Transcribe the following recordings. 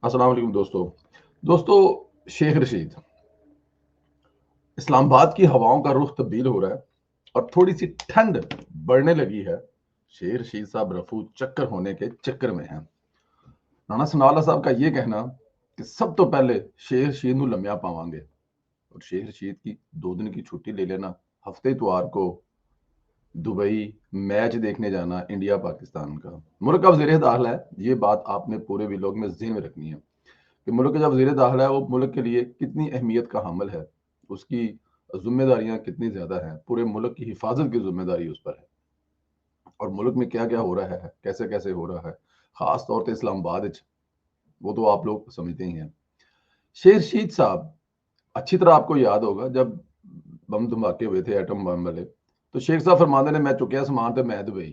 अस्सलाम वालेकुम दोस्तों। दोस्तों, शेख रशीद, इस्लामाबाद की हवाओं का रुख तब्दील हो रहा है और थोड़ी-सी ठंड बढ़ने लगी है। शेख रशीद साहब रफू चक्कर होने के चक्कर में हैं। राणा सनाउल्लाह साहब का ये कहना कि सब तो पहले शेख रशीद ਨੂੰ ਲੰਮਿਆ ਪਾਵਾਂਗੇ और शेख रशीद की 2 दिन की छुट्टी ले लेना, हफ्ते इतवार को दुबई मैच देखने जाना इंडिया पाकिस्तान का। मुल्क का वज़ीर दाखिला है, ये बात आपने पूरे व्लॉग में ज़हन में रखनी है कि मुल्क का जो वज़ीर दाखिला है वो मुल्क के लिए कितनी अहमियत का हामिल है, उसकी ज़िम्मेदारियाँ कितनी ज़्यादा हैं, पूरे मुल्क की हिफाज़त की ज़िम्मेदारी उस पर है और मुल्क में क्या-क्या हो रहा है, कैसे-कैसे हो रहा है, ख़ास तौर पे इस्लामाबाद विच, वो तो आप लोग समझते ही हैं। शेख रशीद साहब, अच्छी तरह आपको याद होगा जब बम धमाके हुए थे एटम बम वाले, तो शेख साहब फरमाते ने मैं चुकया समान ते मैं दुबई।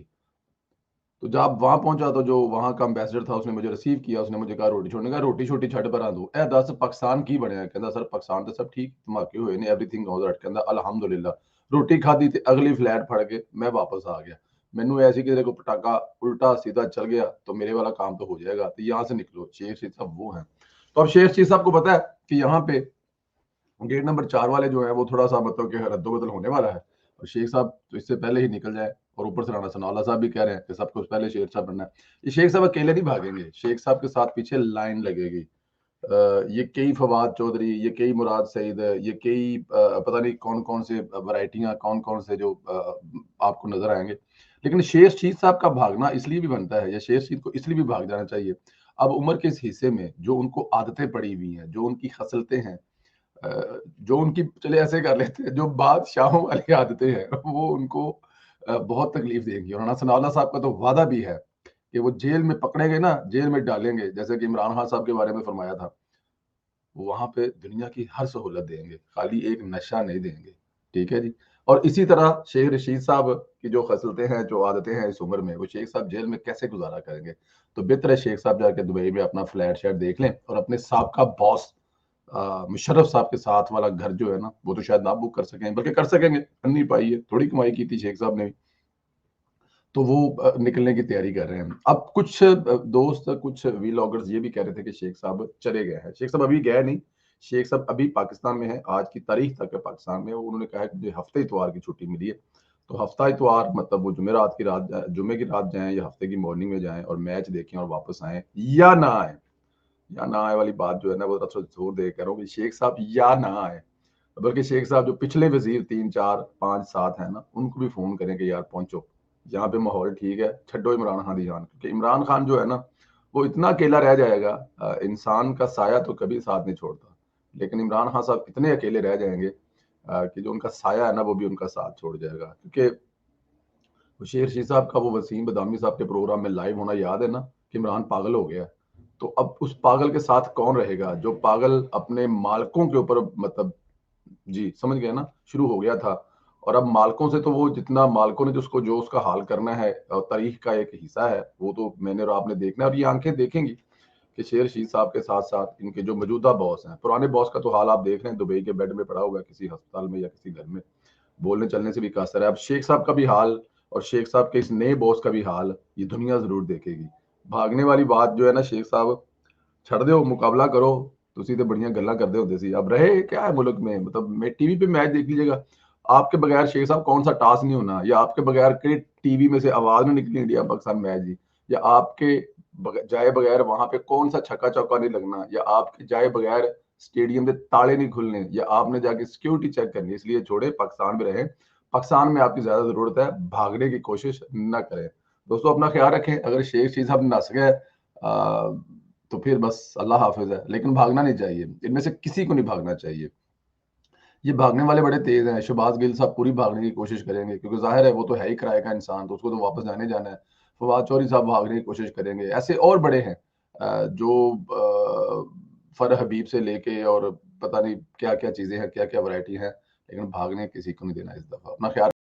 तो जब वहाँ पहुँचा तो जो वहाँ का एम्बेसडर था उसने मुझे रिसीव किया, उसने मुझे कहा रोटी छोड़ने का रोटी-शोटी छड्ड परा तू, ए दस पाकिस्तान की बनया? कहंदा सर पाकिस्तान ते सब ठीक, धमाके हुए ने एवरीथिंग ऑल राइट। कहंदा अल्हम्दुलिल्लाह। रोटी खाधी ते अगली फ्लाइट फड़ के मैं वापस आ गया। मैनू ऐ सी कि तेरे को पटाखा उल्टा सीधा चल गया तो मेरे वाला काम तो हो जाएगा, तो यहाँ से निकलो। शेख रशीद साहब वो हैं। तो अब शेख रशीद साहब को पता है कि यहाँ पे गेट नंबर 4 वाले जो हैं वो थोड़ा-सा मतलब कि रद्दो-बदल होने वाला है और शेख साहब तो इससे पहले ही निकल जाएँ और ऊपर से राणा सनाउल्लाह साहब भी कह रहे हैं कि सबसे पहले शेख साहब बनना है। ये शेख साहब अकेले नहीं भागेंगे, शेख साहब के साथ पीछे लाइन लगेगी। ये कई फवाद चौधरी, ये कई मुराद सईद, ये कई पता नहीं कौन-कौन से वैरायटियाँ, कौन-कौन से जो आपको नज़र आएँगे। लेकिन शेख रशीद साहब का भागना इसलिए भी बनता है या शेख रशीद को इसलिए भी भाग जाना चाहिए। अब उम्र के इस हिस्से में जो उनको आदतें पड़ी हुई हैं, जो उनकी खसलतें हैं, जो उनकी चलिए ऐसे कर लेते हैं, जो बादशाहों वाली आदतें हैं, वो उनको बहुत तकलीफ देंगी और राणा सनाउल्लाह साहब का तो वादा भी है कि वो जेल में पकड़े गए ना, जेल में डालेंगे, जैसे कि इमरान खान साहब के बारे में फरमाया था। वो वहाँ पे दुनिया की हर सहूलत देंगे, खाली एक नशा नहीं देंगे, ठीक है जी? और इसी तरह शेख रशीद साहब की जो खसलतें हैं, जो आदतें हैं इस उम्र में, वो शेख साहब जेल में कैसे गुज़ारा करेंगे? तो बेहतर है शेख साहब जाके दुबई में अपना फ्लैट-श्लैट देख लें और अपने साबका बॉस मुशर्रफ साहब के साथ वाला घर जो है ना, वो तो शायद ना बुक कर सकें, बल्कि कर सकेंगे, अन्नी पाई है, थोड़ी कमाई की थी शेख साहब ने भी। तो वो निकलने की तैयारी कर रहे हैं। अब कुछ दोस्त, कुछ व्लॉगर्स ये भी कह रहे थे कि शेख साहब चले गए हैं। शेख साहब अभी गए नहीं, शेख साहब अभी पाकिस्तान में हैं, आज की तारीख तक है पाकिस्तान में। उन्होंने कहा है कि मुझे हफ्ते इतवार की छुट्टी मिली है। तो हफ्ता इतवार मतलब वो जुमेरात की रात जुम्मे की रात जाएँ या हफ्ते की मॉर्निंग में जाएँ और मैच देखें और वापस आएँ या ना आएँ। या ना आए वाली बात जो है ना वो थोड़ा जोर दे के कह रहा हूँ कि शेख साहब या ना आए। बल्कि शेख साहब जो पिछले वज़ीर 3, 4, 5, 7 हैं ना, उनको भी फ़ोन करें कि यार पहुँचो, यहाँ पे माहौल ठीक है, छड्डो इमरान खान दी जान। क्योंकि इमरान खान जो है ना, वो इतना अकेला रह जाएगा, इंसान का साया तो कभी साथ नहीं छोड़ता। लेकिन इमरान खान साहब इतने अकेले रह जाएँगे कि जो उनका साया है ना, वो भी उनका साथ छोड़ जाएगा। क्योंकि शेर रशीद साहब का वो वसीम बदामी साहब के प्रोग्राम में लाइव होना याद है ना कि इमरान पागल हो गया है। तो अब उस पागल के साथ कौन रहेगा? जो पागल अपने मालिकों के ऊपर मतलब जी, समझ गए ना? शुरू हो गया था और अब मालिकों से तो वो जितना मालिकों ने जो उसका हाल करना है तारीख का एक हिस्सा है, वो तो मैंने और आपने देखना है और ये आँखें देखेंगी कि शेर रशीद साहब के साथ-साथ इनके जो मौजूदा बॉस हैं, पुराने बॉस का तो हाल आप देख रहे हैं, दुबई के बेड में पड़ा हुआ है किसी अस्पताल में या किसी घर में। बोलने-चलने से भी कासर है। अब शेख साहब का भी हाल और शेख साहब के इस नए बॉस का भी हाल ये दुनिया ज़रूर देखेगी। भागने वाली बात जो है ना शेख साहब ਛੱਡ ਦਿਓ मुकाबला करो, ਤੁਸੀਂ तो बड़ियां गल्लां करते होते सी। अब रहे क्या है मुल्क में मतलब मैं टीवी पे मैच देख लीजिएगा, आपके बगैर शेख साहब कौन सा टास्क नहीं होना या आपके बगैर के टीवी में से आवाज़ नहीं निकली इंडिया पाकिस्तान मैच जी या आपके जाए बगैर वहां पे कौन सा छक्का चौका नहीं लगना या आपके जाए बगैर स्टेडियम के ताले नहीं खुलने या आपने जाके सिक्योरिटी चेक करनी। इसलिए छोड़े पाकिस्तान में रहें, पाकिस्तान में आपकी ज्यादा जरूरत है, भागने की कोशिश ना करें। दोस्तों अपना ख्याल रखें, अगर शेख चीज हम नस गए तो फिर बस अल्लाह हाफिज है, लेकिन भागना नहीं चाहिए, इनमें से किसी को नहीं भागना चाहिए। ये भागने वाले बड़े तेज हैं, शहबाज गिल साहब पूरी भागने की कोशिश करेंगे क्योंकि जाहिर है वो तो है ही किराए का इंसान, तो उसको तो वापस जाने जाना है। फवाद चौधरी साहब भागने की कोशिश करेंगे, ऐसे और बड़े हैं जो फर हबीब से लेके और पता नहीं क्या क्या चीजें हैं, क्या क्या वैरायटी है, लेकिन भागने किसी को नहीं देना इस दफा। अपना ख्याल